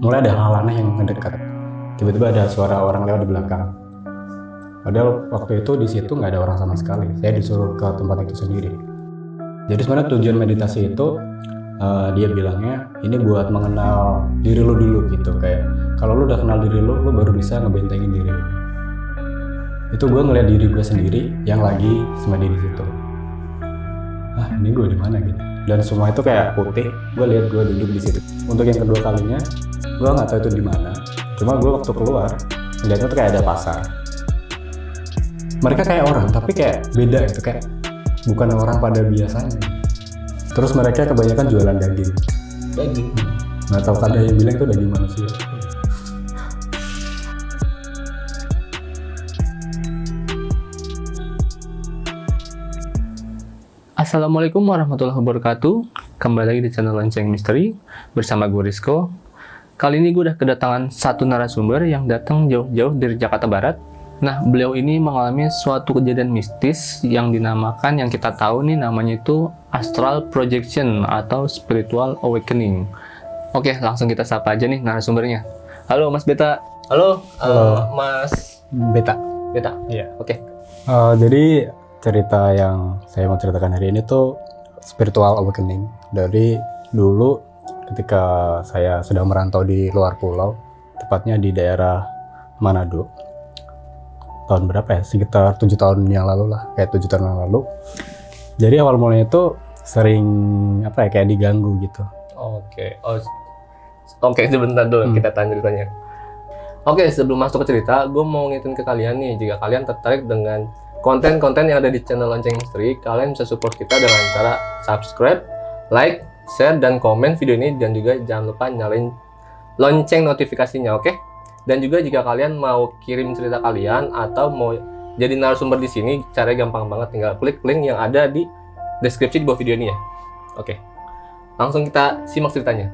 mulai ada hal aneh yang mendekat. Tiba-tiba ada suara orang lewat di belakang. Padahal waktu itu di situ nggak ada orang sama sekali. Saya disuruh ke tempat itu sendiri. Jadi sebenarnya tujuan meditasi itu dia bilangnya ini buat mengenal diri lu dulu gitu. Kayak kalau lu udah kenal diri lu baru bisa ngebentengin diri lu. Itu gue ngeliat diri gue sendiri yang lagi semedi di situ. Ah, ini gue di mana gitu. Dan semua itu kayak putih. Gue lihat gue duduk di situ. Untuk yang kedua kalinya, gue nggak tahu itu di mana. Cuma gue waktu keluar, lihatnya tuh kayak ada pasar. Mereka kayak orang, tapi kayak beda gitu, kayak bukan orang pada biasanya. Terus mereka kebanyakan jualan daging. Daging. Nggak tahu, ada yang bilang itu daging manusia. Assalamualaikum warahmatullahi wabarakatuh. Kembali lagi di channel Lonceng Misteri bersama gue Rizko. Kali ini gue udah kedatangan satu narasumber yang datang jauh-jauh dari Jakarta Barat. Nah, beliau ini mengalami suatu kejadian mistis yang dinamakan, yang kita tahu nih namanya itu astral projection atau spiritual awakening. Oke, langsung kita sapa aja nih narasumbernya. Halo Mas Beta. Halo. Mas Beta. Beta. Iya. Oke. Jadi cerita yang saya mau ceritakan hari ini tuh spiritual awakening. Dari dulu ketika saya sedang merantau di luar pulau, tepatnya di daerah Manado. Tahun berapa ya? Sekitar 7 tahun yang lalu lah, kayak 7 tahun yang lalu. Jadi awal mulanya itu sering kayak diganggu gitu. Oke. Oke, sebentar dulu kita tanya ceritanya. Oke, sebelum masuk ke cerita, gue mau ngingetin ke kalian nih, jika kalian tertarik dengan konten-konten yang ada di channel Lonceng Misteri, kalian bisa support kita dengan cara subscribe, like, share, dan komen video ini, dan juga jangan lupa nyalain lonceng notifikasinya, oke? Dan juga jika kalian mau kirim cerita kalian atau mau jadi narasumber di sini, caranya gampang banget, tinggal klik link yang ada di deskripsi di bawah video ini ya. Oke, langsung kita simak ceritanya.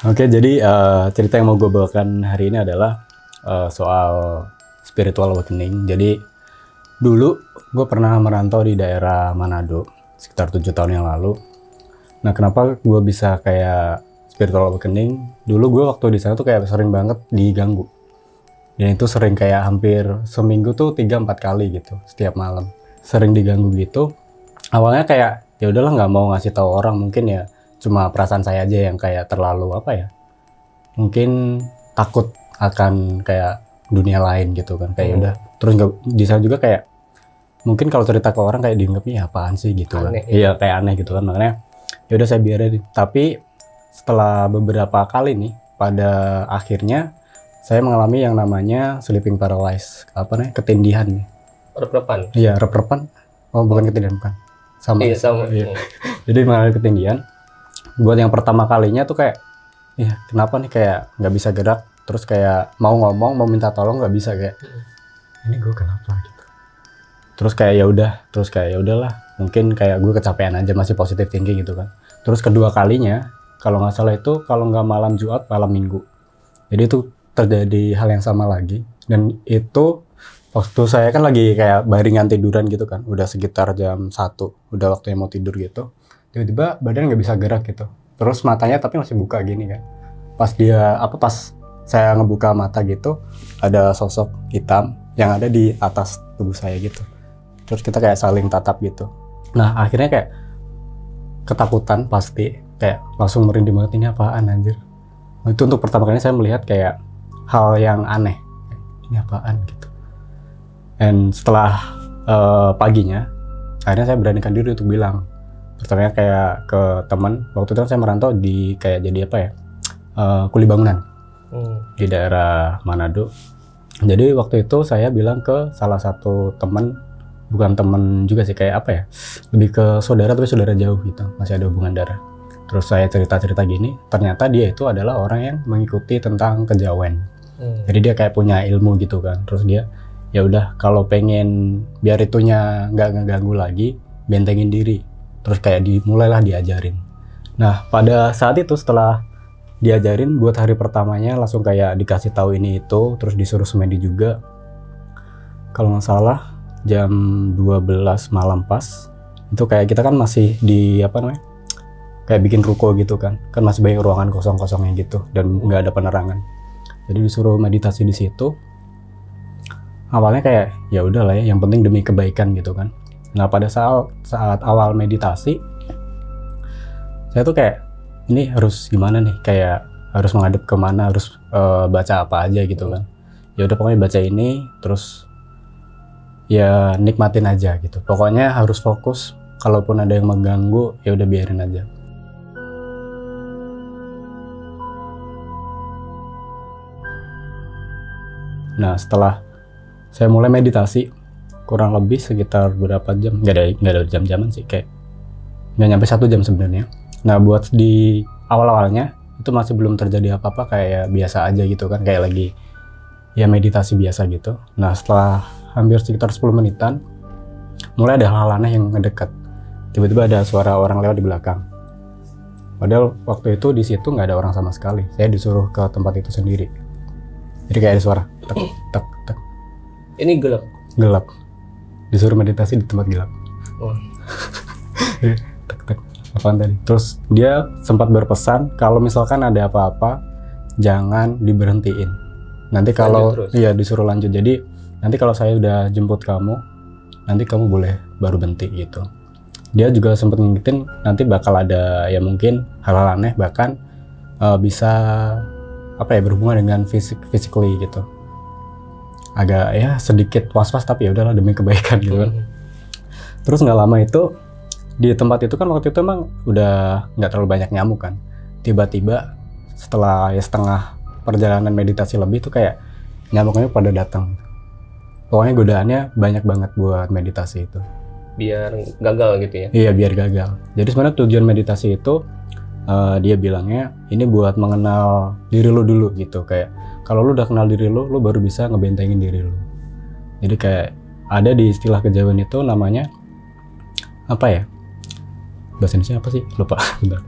Oke, jadi cerita yang mau gue bawakan hari ini adalah soal spiritual awakening. Jadi dulu gue pernah merantau di daerah Manado sekitar 7 tahun yang lalu. Nah, kenapa gue bisa kayak spiritual awakening? Dulu gue waktu di sana tuh kayak sering banget diganggu. Dan itu sering kayak hampir seminggu tuh 3-4 kali gitu setiap malam. Sering diganggu gitu. Awalnya kayak ya udahlah, nggak mau ngasih tahu orang, mungkin ya cuma perasaan saya aja yang kayak terlalu mungkin takut akan kayak dunia lain gitu kan, kayak udah. Terus di sana juga kayak mungkin kalau cerita ke orang kayak dianggapnya apaan sih gitu kan. Iya, kayak aneh gitu kan, makanya ya udah saya biarin. Tapi setelah beberapa kali nih, pada akhirnya saya mengalami yang namanya sleeping paralysis, ketindihan nih. Rep-repan. Iya, rep-repan. Oh, bukan ketindihan, bukan. Sama. Iya, sama. Iya. Jadi mengalami ketindihan. Buat yang pertama kalinya tuh kayak, ya kenapa nih kayak nggak bisa gerak, terus kayak mau ngomong, mau minta tolong nggak bisa, kayak ini gue kenapa gitu. Terus kayak ya udahlah, mungkin kayak gue kecapean aja, masih positive thinking gitu kan. Terus kedua kalinya, kalau nggak salah itu kalau nggak malam Jumat, malam Minggu. Jadi itu terjadi hal yang sama lagi, dan itu waktu saya kan lagi kayak baringan tiduran gitu kan, udah sekitar jam 1, udah waktunya mau tidur gitu. Tiba-tiba badan nggak bisa gerak gitu. Terus matanya tapi masih buka gini kan. Pas saya ngebuka mata gitu, ada sosok hitam yang ada di atas tubuh saya gitu. Terus kita kayak saling tatap gitu. Nah, akhirnya kayak ketakutan pasti, kayak langsung merinding banget, ini apaan anjir. Nah, itu untuk pertama kali saya melihat kayak hal yang aneh. Ini apaan gitu. Dan setelah paginya, akhirnya saya beranikan diri untuk bilang. Pertamanya kayak ke teman. Waktu itu saya merantau di kayak jadi kuli bangunan di daerah Manado. Jadi waktu itu saya bilang ke salah satu teman, bukan teman juga sih, kayak lebih ke saudara, tapi saudara jauh gitu, masih ada hubungan darah. Terus saya cerita gini, ternyata dia itu adalah orang yang mengikuti tentang kejawen. Jadi dia kayak punya ilmu gitu kan. Terus dia ya udah kalau pengen biar itunya nggak ngeganggu lagi, bentengin diri. Terus kayak dimulailah diajarin. Nah pada saat itu setelah diajarin buat hari pertamanya langsung kayak dikasih tahu ini itu, terus disuruh semedi juga. Kalau nggak salah jam 12 malam pas itu kayak kita kan masih di apa namanya, kayak bikin ruko gitu kan masih banyak ruangan kosong-kosongnya gitu dan nggak ada penerangan. Jadi disuruh meditasi di situ. Awalnya kayak ya udahlah ya, yang penting demi kebaikan gitu kan. Nah pada saat awal meditasi saya tuh kayak ini harus gimana nih, kayak harus menghadap kemana, harus baca apa aja gitu kan. Ya udah pokoknya baca ini, terus ya nikmatin aja gitu. Pokoknya harus fokus, kalaupun ada yang mengganggu ya udah biarin aja. Nah setelah saya mulai meditasi kurang lebih sekitar berapa jam, nggak ada jam-jaman sih, kayak nggak nyampe 1 jam sebenarnya. Nah buat di awal-awalnya itu masih belum terjadi apa-apa, kayak biasa aja gitu kan, kayak lagi ya meditasi biasa gitu. Nah setelah hampir sekitar 10 menitan mulai ada hal aneh yang ngedekat. Tiba-tiba ada suara orang lewat di belakang. Padahal waktu itu di situ nggak ada orang sama sekali. Saya disuruh ke tempat itu sendiri. Jadi kayak ada suara tek tek tek. Ini gelap. Gelap. Disuruh meditasi di tempat gelap. Oh. Tek tek. Apaan tadi? Terus dia sempat berpesan kalau misalkan ada apa-apa jangan diberhentiin. Nanti kalau iya disuruh lanjut. Jadi nanti kalau saya udah jemput kamu, nanti kamu boleh baru berhenti gitu. Dia juga sempat ngingetin nanti bakal ada ya mungkin hal-hal aneh, bahkan bisa apa ya, berhubungan dengan physically gitu. Agak ya sedikit was-was tapi ya udahlah demi kebaikan gitu kan. Terus nggak lama itu di tempat itu kan waktu itu emang udah nggak terlalu banyak nyamuk kan. Tiba-tiba setelah ya setengah perjalanan meditasi lebih tuh kayak nyamuknya pada datang. Pokoknya godaannya banyak banget buat meditasi itu. Biar gagal gitu ya? Iya biar gagal. Jadi sebenarnya tujuan meditasi itu dia bilangnya ini buat mengenal diri lu dulu gitu. Kayak kalau lu udah kenal diri lu baru bisa ngebentengin diri lu. Jadi kayak ada di istilah kejawen itu namanya apa ya? Bahasa Indonesia apa sih? Lupa. Bentar.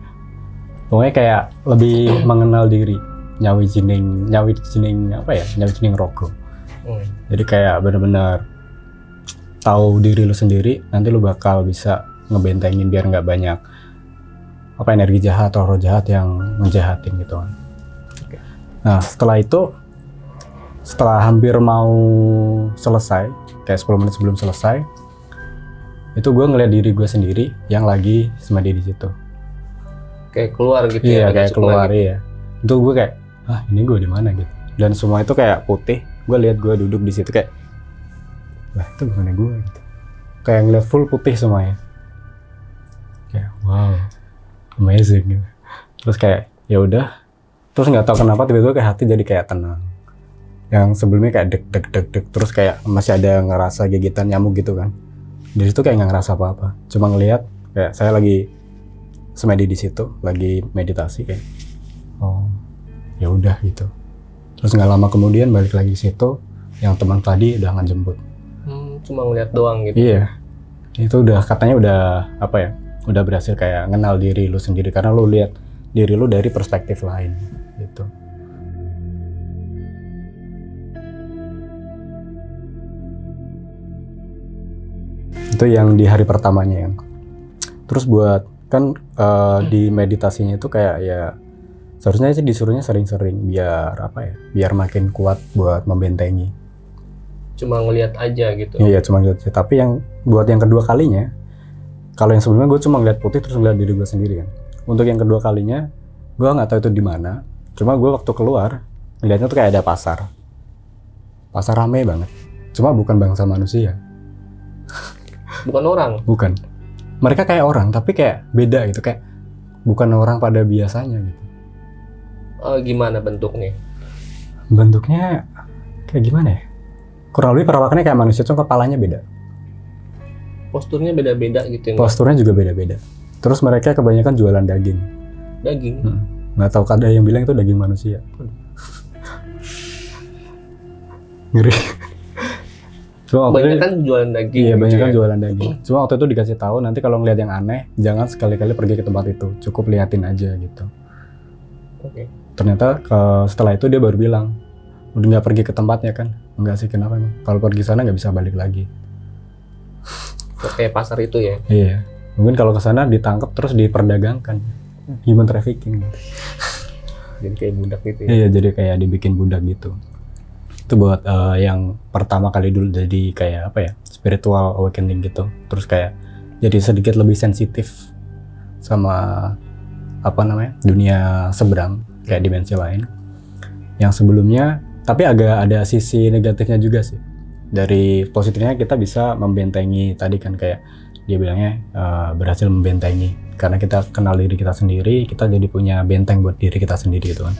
Pokoknya kayak lebih mengenal diri. Nyawi jining apa ya? Nyawi jining rogo. Jadi kayak benar-benar tahu diri lu sendiri, nanti lu bakal bisa ngebentengin biar nggak banyak apa energi jahat atau roh jahat yang menjahatin gitu kan. Nah setelah itu, setelah hampir mau selesai, kayak 10 menit sebelum selesai, itu gue ngeliat diri gue sendiri yang lagi semedi di situ. Kayak keluar gitu ya? Iya kayak keluar gitu. Iya. Itu gue kayak, ini gue di mana gitu. Dan semua itu kayak putih. Gue lihat gue duduk di situ kayak, wah itu bukannya gue gitu. Kayak ngeliat full putih semuanya. Kayak wow, amazing gitu. Terus kayak ya udah. Terus nggak tahu kenapa tiba-tiba kayak hati jadi kayak tenang. Yang sebelumnya kayak deg. Terus kayak masih ada ngerasa gigitan nyamuk gitu kan. Dari situ kayak nggak ngerasa apa-apa. Cuma ngelihat kayak saya lagi semedi di situ, lagi meditasi kayak, oh ya udah gitu. Terus nggak lama kemudian balik lagi ke situ, yang teman tadi udah ngejemput. Cuma ngeliat doang gitu. Iya, itu udah katanya udah apa ya, udah berhasil kayak ngenal diri lu sendiri karena lu lihat diri lu dari perspektif lain gitu. Itu yang di hari pertamanya ya. Terus buat kan di meditasinya itu kayak ya seharusnya sih disuruhnya sering-sering biar apa ya, biar makin kuat buat membentengi. Cuma ngeliat aja gitu. Iya cuma ngeliat aja. Tapi yang buat yang kedua kalinya, kalau yang sebelumnya gue cuma ngeliat putih terus ngeliat diri gue sendiri kan. Untuk yang kedua kalinya gue nggak tahu itu di mana. Cuma gue waktu keluar ngeliatnya tuh kayak ada pasar rame banget. Cuma bukan bangsa manusia. Bukan orang. Bukan. Mereka kayak orang tapi kayak beda gitu, kayak bukan orang pada biasanya gitu. Gimana bentuknya? Bentuknya kayak gimana ya? Kurang lebih perawakannya kayak manusia, cuma kepalanya beda. Posturnya beda-beda gitu ya? Posturnya juga beda-beda. Terus mereka kebanyakan jualan daging. Daging? Nggak tahu, ada yang bilang itu daging manusia. Ngeri. Cuma waktu Banyak itu, kan jualan daging. iya gitu banyak kan ya. jualan daging. Cuma waktu itu dikasih tahu nanti kalau ngeliat yang aneh, jangan sekali-kali pergi ke tempat itu, cukup liatin aja gitu. Oke. Ternyata setelah itu dia baru bilang, udah nggak pergi ke tempatnya kan? Enggak sih, kenapa emang? Kalau pergi sana nggak bisa balik lagi. Kayak pasar itu ya. Iya, mungkin kalau ke sana ditangkap terus diperdagangkan, human trafficking. Jadi kayak budak gitu ya. Iya, jadi kayak dibikin budak gitu. Itu buat yang pertama kali dulu jadi kayak apa ya, spiritual awakening gitu. Terus kayak jadi sedikit lebih sensitif sama apa namanya, dunia seberang, kayak dimensi lain. Yang sebelumnya, tapi agak ada sisi negatifnya juga sih. Dari positifnya kita bisa membentengi, tadi kan kayak dia bilangnya berhasil membentengi. Karena kita kenal diri kita sendiri, kita jadi punya benteng buat diri kita sendiri gitu kan.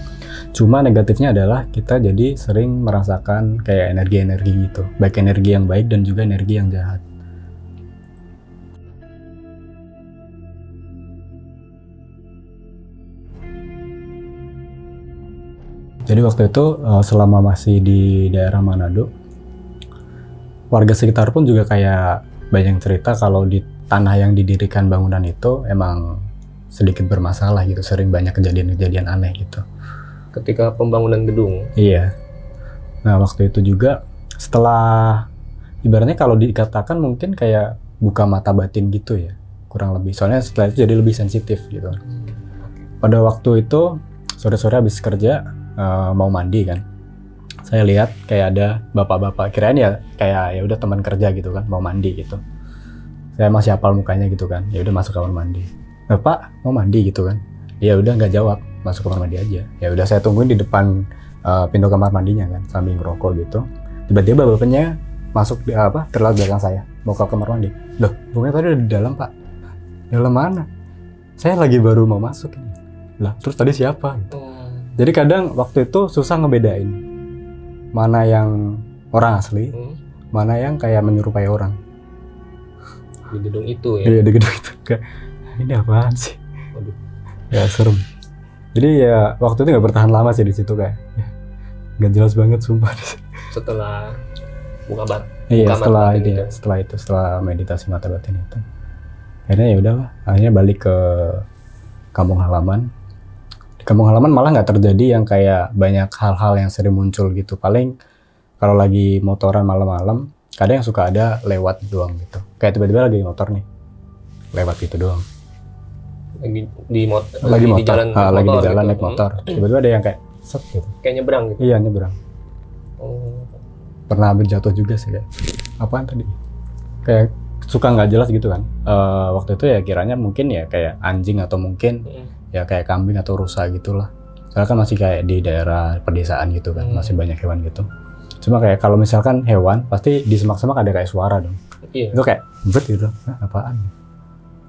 Cuma negatifnya adalah kita jadi sering merasakan kayak energi-energi gitu. Baik energi yang baik dan juga energi yang jahat. Jadi waktu itu selama masih di daerah Manado, warga sekitar pun juga kayak banyak cerita kalau di tanah yang didirikan bangunan itu emang sedikit bermasalah gitu, sering banyak kejadian-kejadian aneh gitu. Ketika pembangunan gedung. Iya. Nah waktu itu juga setelah, ibaratnya kalau dikatakan mungkin kayak buka mata batin gitu ya, kurang lebih. Soalnya setelah itu jadi lebih sensitif gitu. Pada waktu itu sore-sore habis kerja mau mandi kan, saya lihat kayak ada bapak-bapak, kirain ya kayak ya udah teman kerja gitu kan, mau mandi gitu. Saya masih hafal mukanya gitu kan, ya udah masuk kamar mandi. Bapak mau mandi gitu kan, dia udah nggak jawab, masuk kamar mandi aja. Ya udah saya tungguin di depan pintu kamar mandinya kan, sambil ngerokok gitu. Tiba-tiba bapaknya masuk terlalu belakang saya, mau ke kamar mandi. Loh, bapaknya tadi udah di dalam pak. Di dalam mana? Saya lagi baru mau masuk ini. Lah, terus tadi siapa? Gitu. Jadi kadang waktu itu susah ngebedain mana yang orang asli, mana yang kayak menyerupai orang. Di gedung itu ya. Iya, di gedung itu. Kayak, ini apaan sih? Waduh. Ya serem. Jadi ya waktu itu nggak bertahan lama sih di situ kayak. Ya, nggak jelas banget sumpah. Setelah buka bar. Iya, buka mata batin setelah meditasi mata batin itu. Akhirnya ya udahlah, akhirnya balik ke kampung halaman. Di kampung halaman malah nggak terjadi yang kayak banyak hal-hal yang sering muncul gitu. Paling kalau lagi motoran malam-malam, kadang yang suka ada lewat doang gitu. Kayak tiba-tiba lagi motor nih, lewat gitu doang. Lagi Di jalan gitu. naik motor. Tiba-tiba ada yang kayak set gitu. Kayak nyebrang gitu. Iya, nyebrang. Oh. Pernah hampir jatuh juga sih kayak. Apaan tadi? Kayak suka nggak jelas gitu kan. Waktu itu ya kiranya mungkin ya kayak anjing atau mungkin ya kayak kambing atau rusa gitulah. Soalnya kan masih kayak di daerah pedesaan gitu kan, masih banyak hewan gitu. Cuma kayak kalau misalkan hewan, pasti di semak-semak ada kayak suara dong. Iya. Itu kayak bet gitu, apaan?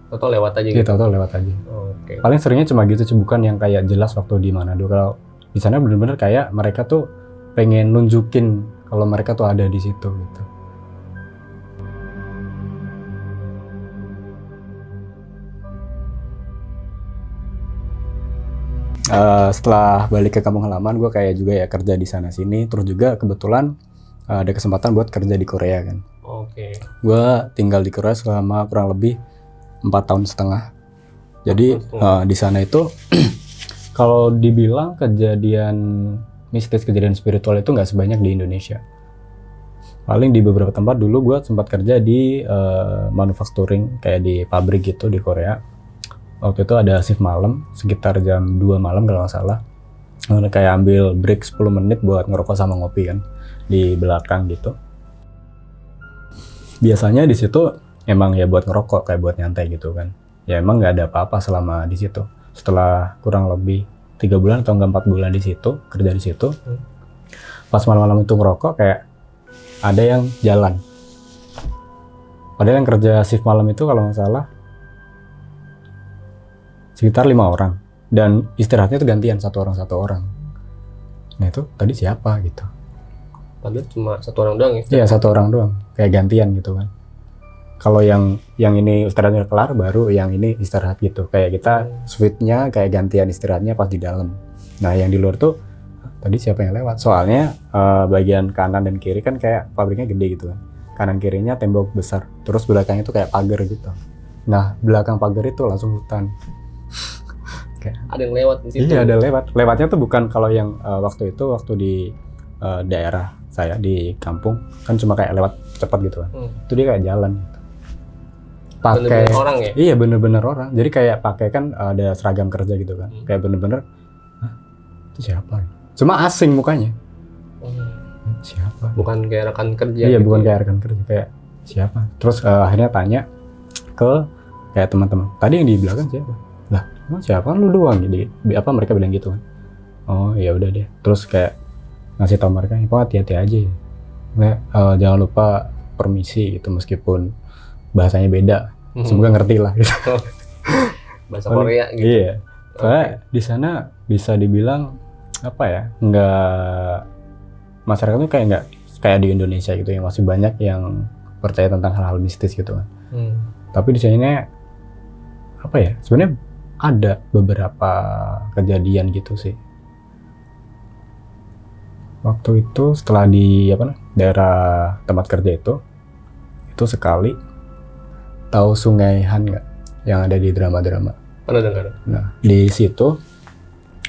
Atau lewat aja Iya, gitu. tahu-tahu lewat aja. Oke. Paling seringnya cuma gitu sih, bukan yang kayak jelas waktu di Manado. Kalau di sana bener-bener kayak mereka tuh pengen nunjukin kalau mereka tuh ada di situ gitu. Setelah balik ke kampung halaman, gue kayak juga ya kerja di sana sini, terus juga kebetulan ada kesempatan buat kerja di Korea kan. Oke. Gue tinggal di Korea selama kurang lebih 4,5 tahun. Jadi di sana itu kalau dibilang kejadian mistis, kejadian spiritual itu nggak sebanyak di Indonesia. Paling di beberapa tempat dulu gue sempat kerja di manufacturing, kayak di pabrik gitu di Korea. Waktu itu ada shift malam, sekitar jam 2 malam kalau nggak salah. Kayak ambil break 10 menit buat ngerokok sama ngopi kan, di belakang gitu. Biasanya di situ emang ya buat ngerokok, kayak buat nyantai gitu kan. Ya emang nggak ada apa-apa selama di situ. Setelah kurang lebih 3 bulan atau 4 bulan di situ, kerja di situ. Pas malam-malam itu ngerokok kayak ada yang jalan. Padahal yang kerja shift malam itu kalau nggak salah sekitar 5 orang, dan istirahatnya itu gantian satu orang. Nah itu tadi siapa gitu? Padahal cuma satu orang doang ya? Iya, satu orang doang, kayak gantian gitu kan. Kalau yang ini istirahatnya kelar, baru yang ini istirahat gitu. Kayak kita switch-nya kayak gantian istirahatnya pas di dalam. Nah yang di luar tuh tadi siapa yang lewat? Soalnya bagian kanan dan kiri kan kayak pabriknya gede gitu kan. kanan kirinya tembok besar, terus belakangnya itu kayak pagar gitu. Nah belakang pagar itu langsung hutan. Ada yang lewat di situ. Iya ada lewatnya tuh bukan kalau yang waktu di daerah saya di kampung kan cuma kayak lewat cepat gitu kan. Itu dia kayak jalan gitu. Pakai Bener-bener orang ya? Iya bener-bener orang. Jadi kayak pakai kan ada seragam kerja gitu kan. Kayak bener-bener, hah, itu siapa? Cuma asing mukanya. Siapa? Bukan kayak rekan kerja. Iya gitu bukan ya? kayak rekan kerja, kayak siapa? Terus akhirnya tanya ke kayak teman-teman. Tadi yang di belakang siapa? Lah, emang siapa? Kan lu doang. Jadi apa mereka bilang gitu kan? Oh ya udah deh. Terus kayak ngasih tau mereka, hati-hati aja ya. Jangan lupa permisi gitu meskipun bahasanya beda. Semoga ngerti lah gitu. Bahasa Korea gitu. Iya. Soalnya di sana bisa dibilang apa ya? Masyarakat tuh kayak nggak kayak di Indonesia gitu yang masih banyak yang percaya tentang hal-hal mistis gitu kan. Tapi di sini apa ya? Sebenarnya ada beberapa kejadian gitu sih. Waktu itu setelah di daerah tempat kerja itu sekali tahu Sungai Han nggak yang ada di drama-drama. Pernah dengar? Nah di situ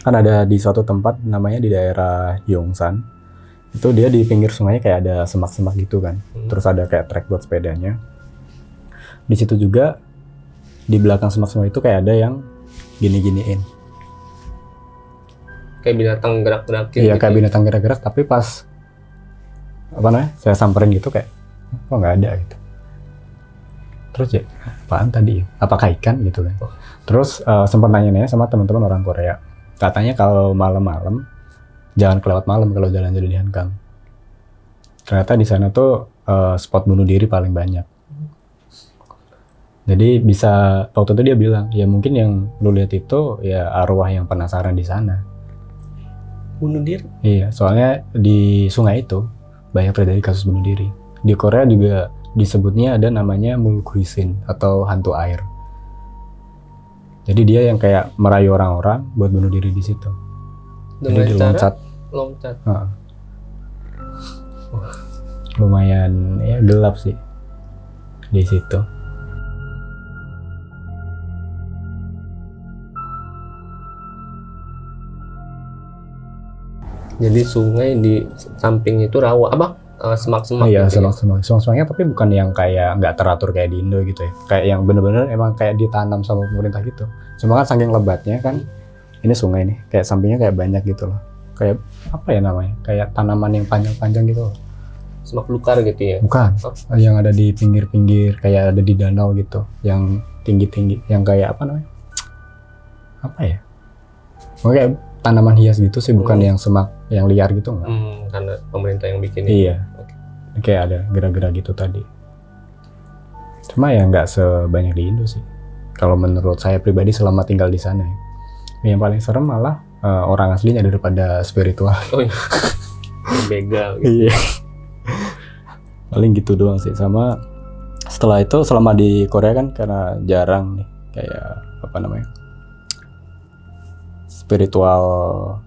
kan ada di suatu tempat namanya di daerah Yongsan. Itu dia di pinggir sungainya kayak ada semak-semak gitu kan. Terus ada kayak trek buat sepedanya. Di situ juga di belakang semak-semak itu kayak ada yang gini-giniin. Kayak binatang gerak-gerakin. Iya gitu. kayak binatang gerak-gerak, tapi pas saya samperin gitu kayak kok nggak ada gitu. Terus ya apaan tadi? Apakah ikan gitu kan? Terus sempat nanya-nanya sama teman-teman orang Korea. Katanya kalau malam-malam jangan kelewat malam kalau jalan-jalan di Hankang. Ternyata di sana tuh spot bunuh diri paling banyak. Jadi bisa waktu itu dia bilang, ya mungkin yang lu lihat itu ya arwah yang penasaran di sana. Bunuh diri? Iya, soalnya di sungai itu banyak terjadi kasus bunuh diri. Di Korea juga disebutnya ada namanya mulkuisin atau hantu air. Jadi dia yang kayak merayu orang-orang buat bunuh diri di situ. Dengan Jadi cara loncat. loncat. Lumayan ya gelap sih di situ. Jadi sungai di samping itu rawa apa? Semak-semak. Iya, gitu ya? semak-semaknya tapi bukan yang kayak nggak teratur kayak di Indo gitu ya. Kayak yang bener-bener emang kayak ditanam sama pemerintah gitu. Cuma kan saking lebatnya kan, ini sungai nih, kayak sampingnya kayak banyak gitu loh. Kayak apa ya namanya? Kayak tanaman yang panjang-panjang gitu loh. Semak belukar gitu ya? Bukan, yang ada di pinggir-pinggir, kayak ada di danau gitu. Yang tinggi-tinggi, yang kayak apa namanya? Apa ya? Kayak tanaman hias gitu sih, bukan yang semak, yang liar gitu enggak. Karena pemerintah yang bikin itu. Iya. Kayak ada gerak-gerak gitu tadi. Cuma ya nggak sebanyak di Indo sih. Kalau menurut saya pribadi selama tinggal di sana ya. Yang paling serem malah orang aslinya daripada spiritual. Oh iya. Begal gitu. Iya. Paling gitu doang sih. Sama setelah itu selama di Korea kan karena jarang nih kayak apa namanya? Spiritual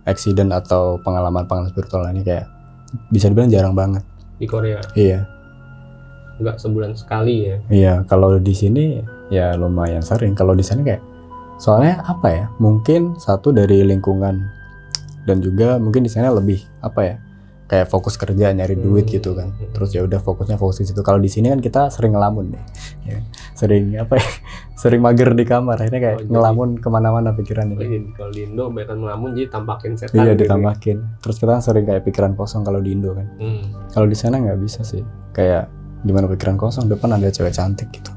accident atau pengalaman spiritual ini kayak bisa dibilang jarang banget. Di Korea. Iya. Nggak sebulan sekali ya. Iya, kalau di sini ya lumayan sering. Kalau di sana kayak soalnya apa ya? Mungkin satu dari lingkungan dan juga mungkin di sana lebih apa ya? Kayak fokus kerja nyari duit gitu kan. Terus ya udah fokus di situ. Kalau di sini kan kita sering ngelamun deh. Ya, sering apa ya? Sering mager di kamar. Akhirnya kayak ngelamun kemana-mana pikiran ini. Kalau di Indo bahkan ngelamun jadi tampakin setan. Iya gitu ditampakin. Terus kita sering kayak pikiran kosong kalau di Indo kan. Kalau di sana nggak bisa sih. Kayak gimana pikiran kosong, depan ada cewek cantik gitu.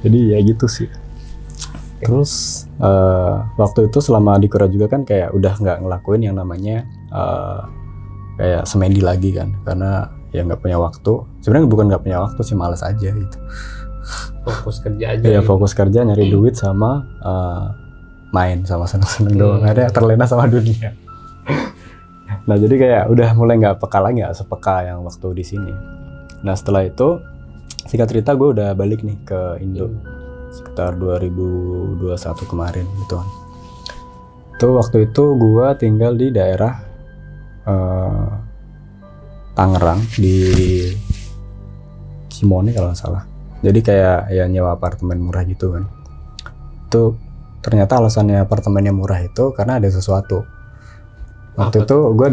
Jadi ya gitu sih. Terus waktu itu selama di Korea juga kan kayak udah nggak ngelakuin yang namanya kayak semedi lagi kan, karena ya nggak punya waktu. Sebenarnya bukan nggak punya waktu sih, malas aja gitu. Fokus kerja aja. Iya, fokus kerja nyari duit sama main sama seneng-seneng doang. Ada terlena sama dunia. Nah jadi kayak udah mulai nggak peka lagi, nggak sepeka yang waktu di sini. Nah setelah itu singkat cerita gue udah balik nih ke Indo sekitar 2021 kemarin gitu kan. Itu waktu itu gue tinggal di daerah Tangerang di Cimone kalau nggak salah. Jadi kayak ya nyewa apartemen murah gitu kan. Itu ternyata alasannya apartemennya murah itu karena ada sesuatu. Waktu itu gue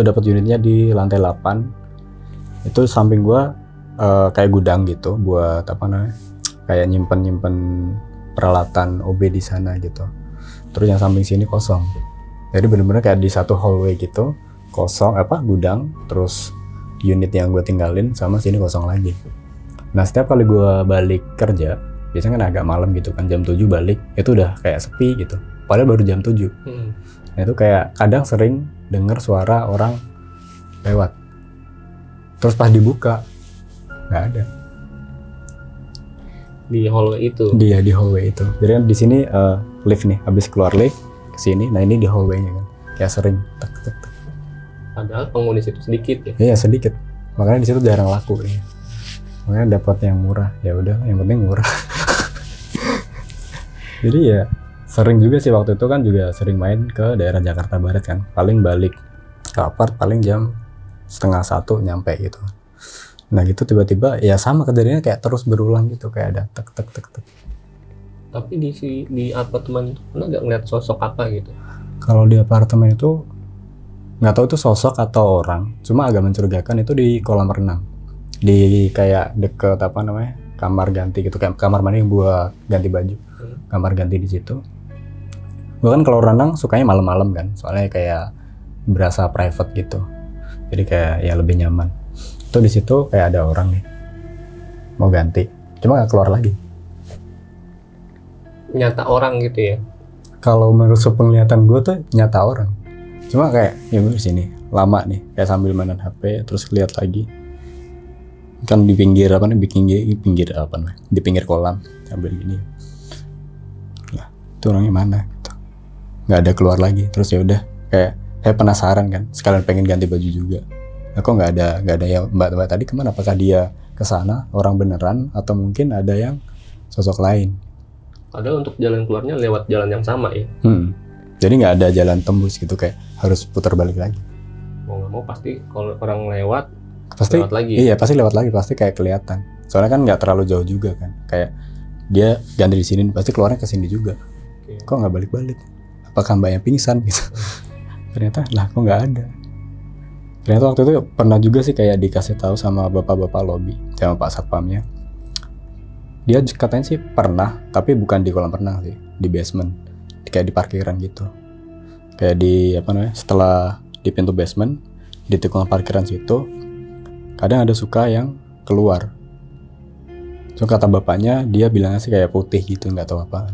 dapat unitnya di lantai 8. Itu samping gue kayak gudang gitu buat apa namanya, kayak nyimpen peralatan OB di sana gitu. Terus yang samping sini kosong. Jadi bener-bener kayak di satu hallway gitu kosong, gudang, terus unit yang gue tinggalin sama sini kosong lagi. Nah setiap kali gue balik kerja, biasanya kan agak malam gitu kan, jam 7 balik, itu udah kayak sepi gitu. Padahal baru jam 7. Nah itu kayak kadang sering denger suara orang lewat. Terus pas dibuka, nggak ada. Di hallway itu? Dia di hallway itu. Jadi kan di sini lift nih, habis keluar lift ke sini, nah ini di hallway-nya kan. Kayak sering tek tek tek. Padahal penghuni situ sedikit ya? Iya sedikit. Makanya di situ jarang laku ya. Makanya dapat yang murah. Ya udah, yang penting murah. Jadi ya sering juga sih waktu itu kan juga sering main ke daerah Jakarta Barat kan. Paling balik ke apart paling jam 12:30 nyampe gitu. Nah gitu tiba-tiba ya sama kejadiannya kayak terus berulang gitu, kayak ada tek tek tek tek. Tapi di apartemen itu pernah nggak ngeliat sosok apa gitu? Kalau di apartemen itu nggak tahu itu sosok atau orang, cuma agak mencurigakan itu di kolam renang, di kayak deket apa namanya kamar ganti gitu, kayak kamar mandi yang buat ganti baju, kamar ganti di situ. Gue kan kalau renang sukanya malam-malam kan, soalnya kayak berasa private gitu, jadi kayak ya lebih nyaman. Itu di situ kayak ada orang nih mau ganti, cuma nggak keluar lagi. Nyata orang gitu ya? Kalau menurut penglihatan gue tuh nyata orang. Cuma kayak ya gue di sini lama nih, kayak sambil mainan HP terus lihat lagi. Kan di pinggir apa nih, di pinggir kolam sambil gini. Lah, itu orangnya mana gitu. Nggak ada keluar lagi. Terus ya udah kayak saya penasaran kan, sekalian pengen ganti baju juga. Nah, kok nggak ada ya mbak tadi kemana? Apakah dia kesana orang beneran atau mungkin ada yang sosok lain? Padahal untuk jalan keluarnya lewat jalan yang sama ya? Jadi nggak ada jalan tembus gitu, kayak harus putar balik lagi. Mau nggak mau pasti kalau orang lewat pasti lewat lagi. Iya pasti lewat lagi, pasti kayak kelihatan. Soalnya kan nggak terlalu jauh juga kan, kayak dia ganti di sini pasti keluarnya ke sini juga. Kok nggak balik-balik? Apakah mbaknya pingsan gitu? Ternyata lah kok nggak ada. Ternyata waktu itu pernah juga sih kayak dikasih tahu sama bapak-bapak lobby sama Pak Satpamnya. Dia katanya sih pernah, tapi bukan di kolam renang sih, di basement. Kayak di parkiran gitu, kayak di apa namanya, setelah di pintu basement di tikungan parkiran situ kadang ada suka yang keluar. So kata bapaknya, dia bilangnya sih kayak putih gitu, nggak tahu apa,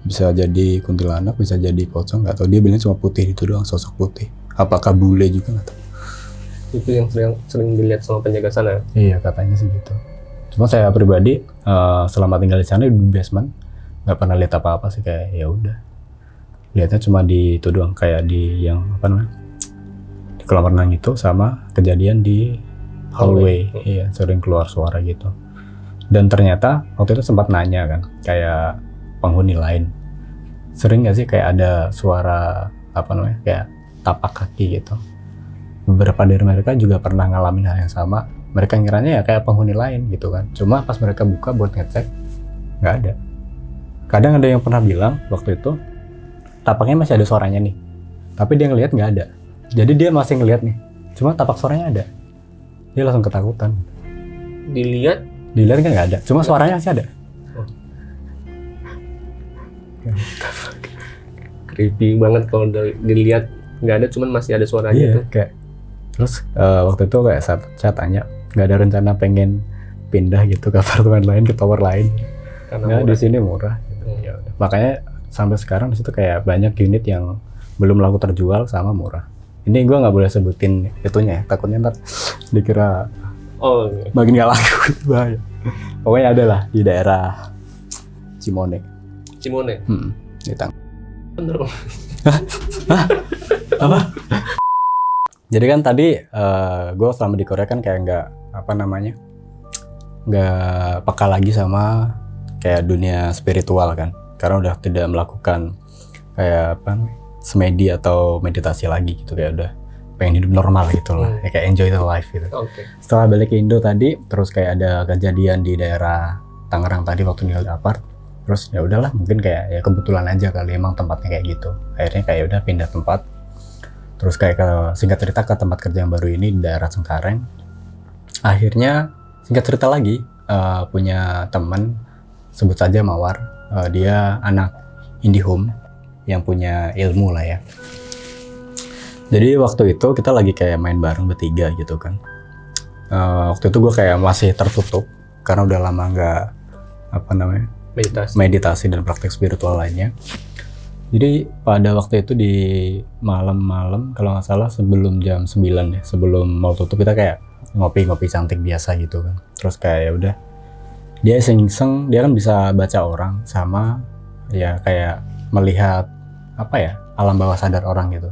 bisa jadi kuntilanak, bisa jadi pocong, nggak tahu. Dia bilang cuma putih itu doang, sosok putih. Apakah bule juga nggak tahu. Itu yang sering dilihat sama penjaga sana? Iya katanya sih gitu. Cuma saya pribadi selama tinggal di sana di basement nggak pernah lihat apa-apa sih, kayak ya udah lihatnya cuma di itu doang, kayak di yang apa namanya di kolam renang itu, sama kejadian di hallway. Iya sering keluar suara gitu. Dan ternyata waktu itu sempat nanya kan kayak penghuni lain, sering nggak sih kayak ada suara apa namanya kayak tapak kaki gitu. Beberapa dari mereka juga pernah ngalamin hal yang sama. Mereka ngiranya ya kayak penghuni lain gitu kan, cuma pas mereka buka buat ngecek nggak ada. Kadang ada yang pernah bilang waktu itu tapaknya masih ada suaranya nih, tapi dia ngelihat nggak ada. Jadi dia masih ngelihat nih, cuma tapak suaranya ada. Dia langsung ketakutan. Dilihat kan nggak ada, cuma suaranya masih ada. Creepy banget kalau dilihat nggak ada, cuman masih ada suaranya. Iya, tuh. kayak terus waktu itu kayak saya tanya, nggak ada rencana pengen pindah gitu ke apartemen lain, ke tower lain? Karena di sini murah. Gitu. Ya udah. Makanya sampai sekarang di situ kayak banyak unit yang belum laku terjual sama murah. Ini gue nggak boleh sebutin itunya ya, takutnya ntar dikira makin nggak laku, bahaya. Pokoknya ada lah di daerah Cimone. Di Bener. Apa? Jadi kan tadi gue selama di Korea kan kayak nggak peka lagi sama kayak dunia spiritual kan, karena udah tidak melakukan kayak semedi atau meditasi lagi gitu, kayak udah pengen hidup normal gitu lah, ya kayak enjoy the life gitu. Oke. Setelah balik ke Indo tadi, terus kayak ada kejadian di daerah Tangerang tadi waktu tinggal di apart. Terus ya udahlah, mungkin kayak ya kebetulan aja kali emang tempatnya kayak gitu. Akhirnya kayak udah pindah tempat. Terus kayak singkat cerita ke tempat kerja yang baru ini di daerah Cengkareng. Akhirnya singkat cerita lagi punya teman, sebut saja Mawar. Dia anak IndiHome yang punya ilmu lah ya. Jadi waktu itu kita lagi kayak main bareng bertiga gitu kan. Waktu itu gue kayak masih tertutup karena udah lama nggak meditasi dan praktek spiritual lainnya. Jadi pada waktu itu di malam-malam kalau nggak salah sebelum jam 9 ya, sebelum mau tutup kita kayak ngopi-ngopi cantik biasa gitu kan. Terus kayak ya udah, dia iseng-iseng, dia kan bisa baca orang sama ya kayak melihat alam bawah sadar orang gitu.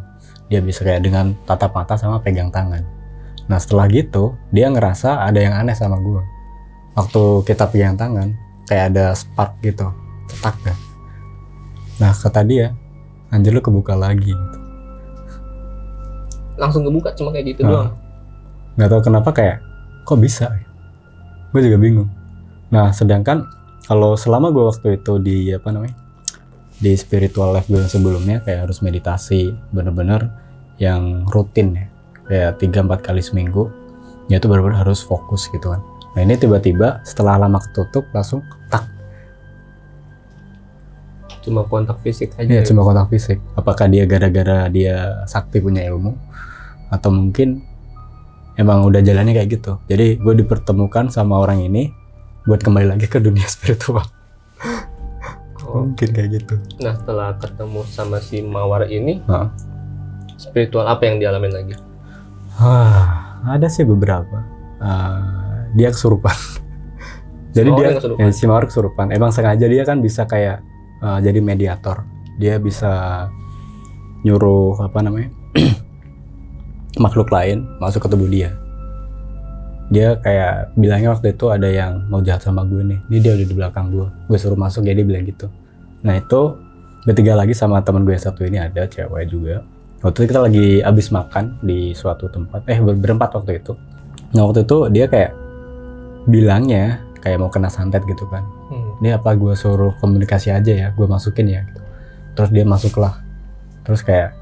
Dia bisa kayak dengan tatap mata sama pegang tangan. Nah setelah gitu dia ngerasa ada yang aneh sama gue. Waktu kita pegang tangan kayak ada spark gitu, cetak kan. Nah kata dia, anjir lu kebuka lagi gitu. Langsung kebuka cuma kayak gitu doang. Nggak tahu kenapa kayak kok bisa. Gue juga bingung. Nah sedangkan kalau selama gue waktu itu di di spiritual life gue yang sebelumnya kayak harus meditasi bener-bener yang rutin ya, kayak 3-4 kali seminggu ya, itu bener-bener harus fokus gitu kan. Nah ini tiba-tiba setelah lama ketutup langsung tak. Cuma kontak fisik aja. Iya, cuma kontak fisik. Apakah dia gara-gara dia sakti punya ilmu atau mungkin emang udah jalannya kayak gitu. Jadi gue dipertemukan sama orang ini buat kembali lagi ke dunia spiritual. Mungkin kayak gitu. Nah setelah ketemu sama si Mawar ini, spiritual apa yang dialamin lagi? Ada sih beberapa. Dia kesurupan. Jadi dia kesurupan. Ya, si Mawar kesurupan. Emang sengaja dia kan bisa kayak jadi mediator. Dia bisa nyuruh makhluk lain masuk ke tubuh dia. Dia kayak bilangnya waktu itu ada yang mau jahat sama gue nih. Ini dia udah di belakang gue. Gue suruh masuk, jadi dia bilang gitu. Nah itu bertiga lagi sama teman gue yang satu ini, ada cewek juga. Waktu itu kita lagi abis makan di suatu tempat, berempat waktu itu. Nah waktu itu dia kayak bilangnya kayak mau kena santet gitu kan. Ini apa gue suruh komunikasi aja ya, gue masukin ya gitu. Terus dia masuklah. Terus kayak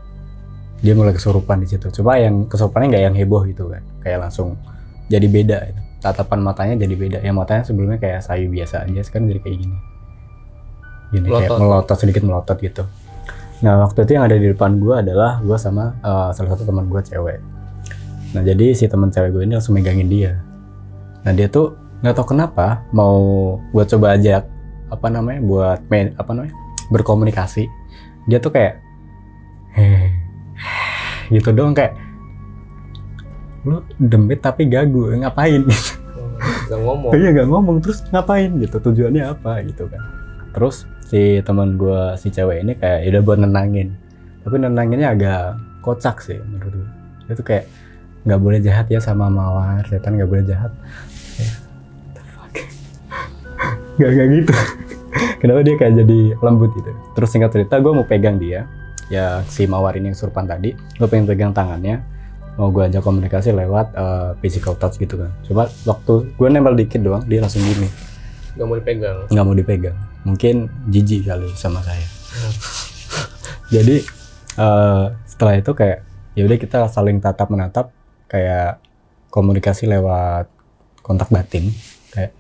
dia mulai kesurupan di situ. Coba yang kesurupannya nggak yang heboh gitu kan, kayak langsung jadi beda gitu. Tatapan matanya jadi beda. Yang matanya sebelumnya kayak sayu biasa aja, sekarang jadi kayak gini kayak melotot, sedikit melotot gitu. Nah waktu itu yang ada di depan gue adalah gue sama salah satu teman gue cewek. Nah jadi si teman cewek gue ini langsung megangin dia. Nah dia tuh nggak tahu kenapa mau buat coba ajak berkomunikasi. Dia tuh kayak gitu doang, kayak lu demit tapi gagu, ngapain gitu. Gak ngomong. Iya gak ngomong, terus ngapain gitu, tujuannya apa gitu kan. Terus si teman gue si cewek ini kayak udah buat nenangin, tapi nenanginnya agak kocak sih menurut gue. Dia tuh kayak nggak boleh jahat ya sama Mawar, setan nggak boleh jahat. Gak gitu. Kenapa dia kayak jadi lembut gitu. Terus singkat cerita gue mau pegang dia, ya si Mawar ini yang surpan tadi, gue pengen pegang tangannya, mau gue ajak komunikasi lewat physical touch gitu kan. Coba waktu gue nempel dikit doang, dia langsung gini. Gak mau dipegang? Gak mau dipegang. Mungkin jijik kali sama saya. Jadi setelah itu kayak ya udah kita saling tatap menatap, kayak komunikasi lewat kontak batin, kayak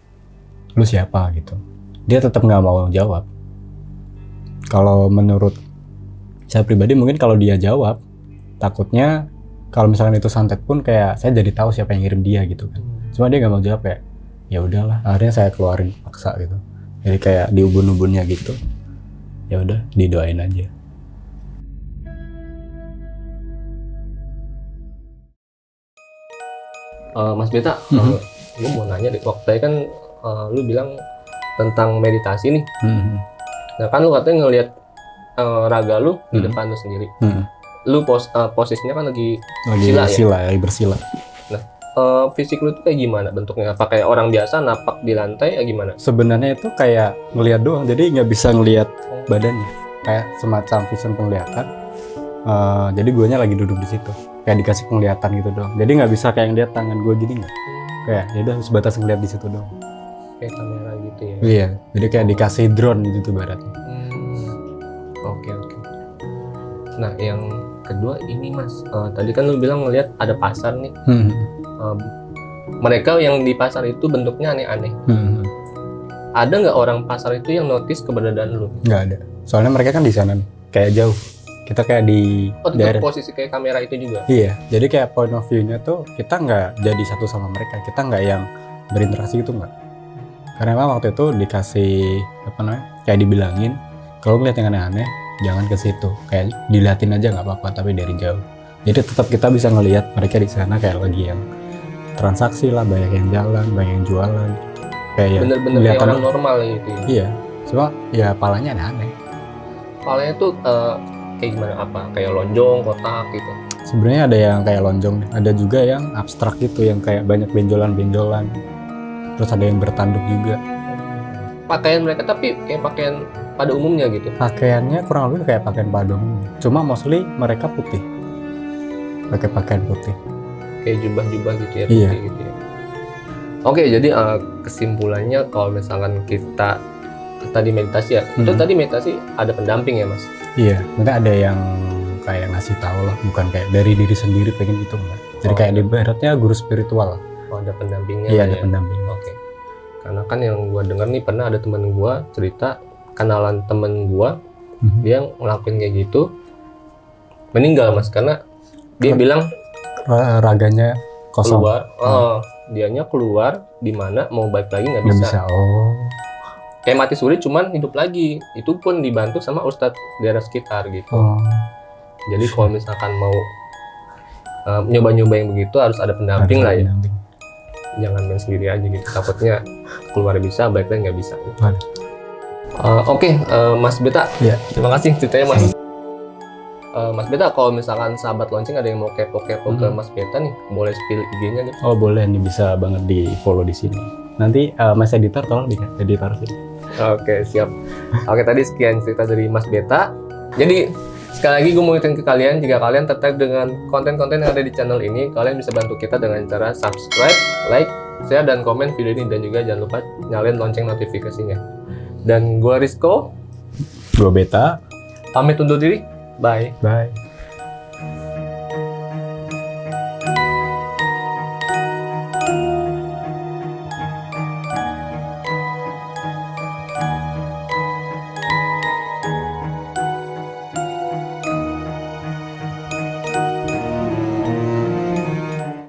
lu siapa gitu. Dia tetap nggak mau jawab. Kalau menurut saya pribadi mungkin kalau dia jawab, takutnya kalau misalkan itu santet pun kayak saya jadi tahu siapa yang ngirim dia gitu kan. Cuma dia nggak mau jawab, kayak ya udahlah, akhirnya saya keluarin paksa gitu. Jadi kayak di ubun-ubunnya gitu. Ya udah, didoain aja. Mas Beta, gue mau nanya deh. Waktu tadi kan lu bilang tentang meditasi nih. Nah kan lu katanya ngelihat raga lu di depan lu sendiri. Lu posisinya kan lagi sila ya? Lagi bersila. Nah, fisik lu tuh kayak gimana bentuknya? Apa kayak orang biasa napak di lantai ya gimana? Sebenarnya itu kayak ngelihat doang, jadi nggak bisa ngelihat badannya. Kayak semacam vision penglihatan. Jadi guanya lagi duduk di situ. kayak dikasih penglihatan gitu doang. Jadi nggak bisa kayak ngeliat tangan gue gini nggak. Kayak ya udah sebatas ngeliat di situ doang. Kayak kamera gitu ya. Iya. Jadi kayak dikasih drone gitu tuh baratnya. Oke. Nah yang kedua ini Mas, tadi kan lu bilang ngeliat ada pasar nih. Mereka yang di pasar itu bentuknya aneh-aneh. Ada nggak orang pasar itu yang notice keberadaan lu? Nggak ada. Soalnya mereka kan di sana nih, kayak jauh. Kita kayak di Oh, tetap posisi kayak kamera itu juga? Iya, jadi kayak point of view-nya tuh kita nggak jadi satu sama mereka. Kita nggak yang berinteraksi gitu nggak. Karena memang waktu itu dikasih kayak dibilangin kalau ngeliat yang aneh-aneh jangan ke situ. Kayak diliatin aja nggak apa-apa tapi dari jauh. Jadi tetap kita bisa ngelihat mereka di sana kayak lagi yang transaksi lah, banyak yang jalan, banyak yang jualan. Kayak bener-bener kayak orang normal gitu ya? Iya, cuma ya palanya aneh-aneh. Palanya tuh kayak gimana, apa? Kayak lonjong, kotak gitu? Sebenarnya ada yang kayak lonjong, ada juga yang abstrak gitu, yang kayak banyak benjolan-benjolan. Terus ada yang bertanduk juga. Pakaian mereka tapi kayak pakaian pada umumnya gitu? Pakaiannya kurang lebih kayak pakaian pada umumnya. Cuma mostly mereka putih. Pakai pakaian putih. Kayak jubah-jubah gitu ya? Iya. Putih gitu ya? Oke, jadi kesimpulannya kalau misalkan kita tadi meditasi ya, itu tadi meditasi ada pendamping ya Mas? Iya, mungkin ada yang kayak ngasih tahu lah, bukan kayak dari diri sendiri pengen gitu enggak. Jadi kayak di baratnya guru spiritual lah. Oh, ada pendampingnya? Iya, ada ya? pendamping. Oke. Karena kan yang gua dengar nih, pernah ada temen gua cerita, kenalan temen gua, dia ngelakuin kayak gitu, meninggal Mas, karena dia bilang raganya kosong. Keluar, dianya keluar, di mana mau balik lagi nggak bisa. Oh. Kayak mati suri, cuman hidup lagi. Itu pun dibantu sama ustadz daerah sekitar gitu. Jadi kalau misalkan mau nyoba-nyoba yang begitu harus ada pendamping lah ya. Jangan main sendiri aja gitu. Takutnya keluar bisa, balik lagi nggak bisa. Oke, Mas Beta. Ya. Terima kasih ceritanya Mas. Mas Beta, kalau misalkan sahabat launching ada yang mau kepo-kepo ke Mas Beta nih, boleh spill IG-nya gitu? Oh boleh, nih bisa banget di follow di sini. Nanti Mas editor tolong di editor sini. Oke, siap. Oke, tadi sekian cerita dari Mas Beta. Jadi sekali lagi gue mau ingetin ke kalian, jika kalian tertarik dengan konten-konten yang ada di channel ini, kalian bisa bantu kita dengan cara subscribe, like, share, dan komen video ini, dan juga jangan lupa nyalain lonceng notifikasinya. Dan gue Rizko, Gue Beta. pamit undur diri. Bye. Bye.